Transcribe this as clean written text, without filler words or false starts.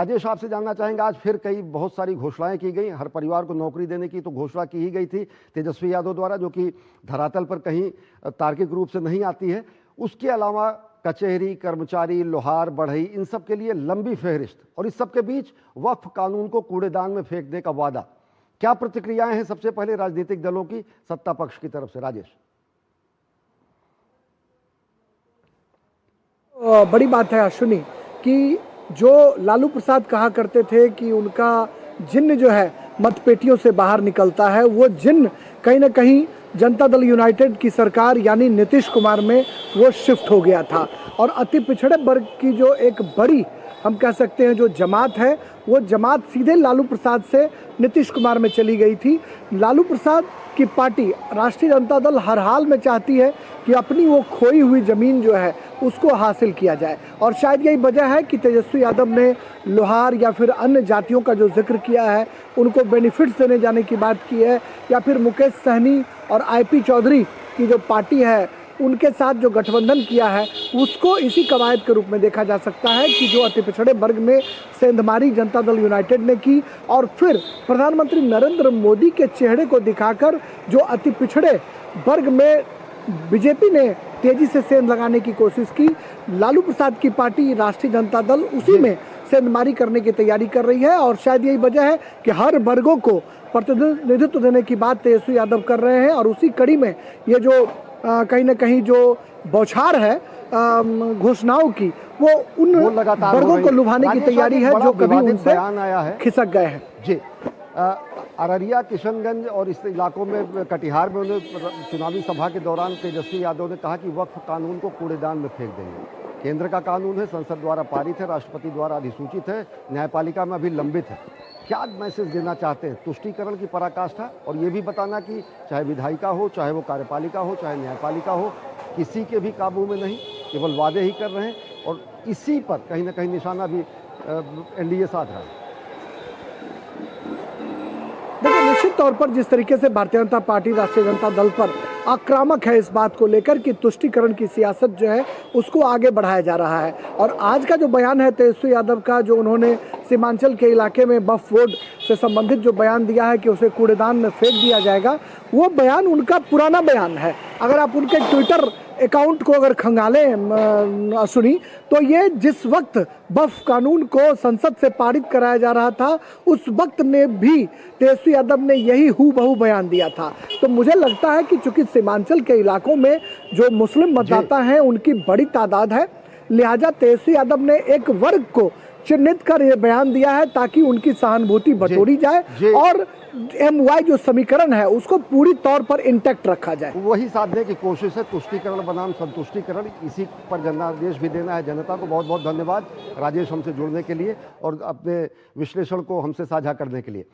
राजेश, आपसे जानना चाहेंगे, आज फिर कई बहुत सारी घोषणाएं की गई। हर परिवार को नौकरी देने की तो घोषणा की ही गई थी तेजस्वी यादव द्वारा, जो कि धरातल पर कहीं तार्किक रूप से नहीं आती है। उसके अलावा कचहरी, कर्मचारी, लोहार, बढ़ई, इन सब के लिए लंबी फहरिस्त, और इस सब के बीच वक्फ कानून को कूड़ेदान में फेंकने का वादा। क्या प्रतिक्रियाएं हैं सबसे पहले राजनीतिक दलों की, सत्ता पक्ष की तरफ से? राजेश, बड़ी बात है अश्विनी कि जो लालू प्रसाद कहा करते थे कि उनका जिन्न जो है मतपेटियों से बाहर निकलता है, वो जिन्न कहीं ना कहीं जनता दल यूनाइटेड की सरकार यानी नीतीश कुमार में वो शिफ्ट हो गया था। और अति पिछड़े वर्ग की जो एक बड़ी, हम कह सकते हैं, जो जमात है, वो जमात सीधे लालू प्रसाद से नीतीश कुमार में चली गई थी। लालू प्रसाद की पार्टी राष्ट्रीय जनता दल हर हाल में चाहती है कि अपनी वो खोई हुई ज़मीन जो है उसको हासिल किया जाए, और शायद यही वजह है कि तेजस्वी यादव ने लोहार या फिर अन्य जातियों का जो जिक्र किया है, उनको बेनिफिट्स देने जाने की बात की है, या फिर मुकेश सहनी और आईपी चौधरी की जो पार्टी है उनके साथ जो गठबंधन किया है, उसको इसी कवायद के रूप में देखा जा सकता है कि जो अति पिछड़े वर्ग में सेंधमारी जनता दल यूनाइटेड ने की, और फिर प्रधानमंत्री नरेंद्र मोदी के चेहरे को दिखाकर जो अति पिछड़े वर्ग में बीजेपी ने तेजी से सेंध लगाने की कोशिश की। लालू प्रसाद की पार्टी राष्ट्रीय जनता दल उसी में सेंधमारी करने की तैयारी कर रही है, और शायद यही वजह है कि हर वर्गों को प्रतिनिधित्व देने की बात तेजस्वी यादव कर रहे हैं। और उसी कड़ी में ये जो कहीं ना कहीं जो बौछार है घोषणाओं की, वो उन वर्गों को लुभाने की तैयारी है जो कभी उनसे खिसक गए हैं। जी, अररिया, किशनगंज और इस इलाकों में, कटिहार में उन्हें चुनावी सभा के दौरान तेजस्वी यादव ने कहा कि वक्फ कानून को कूड़ेदान में फेंक देंगे। केंद्र का कानून है, संसद द्वारा पारित है, राष्ट्रपति द्वारा अधिसूचित है, न्यायपालिका में अभी लंबित है। क्या मैसेज देना चाहते हैं? तुष्टीकरण की पराकाष्ठा, और ये भी बताना कि चाहे विधायिका हो, चाहे वो कार्यपालिका हो, चाहे न्यायपालिका हो, किसी के भी काबू में नहीं, केवल वादे ही कर रहे हैं, और इसी पर कहीं ना कहीं निशाना भी एनडीए साध रहा है। देखिए, निश्चित तौर पर जिस तरीके से भारतीय जनता पार्टी राष्ट्रीय जनता दल पर आक्रामक है इस बात को लेकर कि तुष्टीकरण की सियासत जो है उसको आगे बढ़ाया जा रहा है, और आज का जो बयान है तेजस्वी यादव का, जो उन्होंने सीमांचल के इलाके में वक्फ बोर्ड से संबंधित जो बयान दिया है कि उसे कूड़ेदान में फेंक दिया जाएगा, वो बयान उनका पुराना बयान है। अगर आप उनके ट्विटर अकाउंट को अगर खंगालें सुनी, तो ये जिस वक्त वक्फ कानून को संसद से पारित कराया जा रहा था, उस वक्त में भी तेजस्वी यादव ने यही हूबहू बयान दिया था। तो मुझे लगता है कि चूंकि सीमांचल के इलाकों में जो मुस्लिम मतदाता हैं उनकी बड़ी तादाद है, लिहाजा तेजस्वी यादव ने एक वर्ग को चिन्हित कर यह बयान दिया है ताकि उनकी सहानुभूति बटोरी जाए और MY जो समीकरण है उसको पूरी तौर पर इंटैक्ट रखा जाए। वही साधने की कोशिश है, तुष्टीकरण बनाम संतुष्टीकरण। इसी पर जनादेश भी देना है जनता को। बहुत बहुत धन्यवाद राजेश, हमसे जुड़ने के लिए और अपने विश्लेषण को हमसे साझा करने के लिए।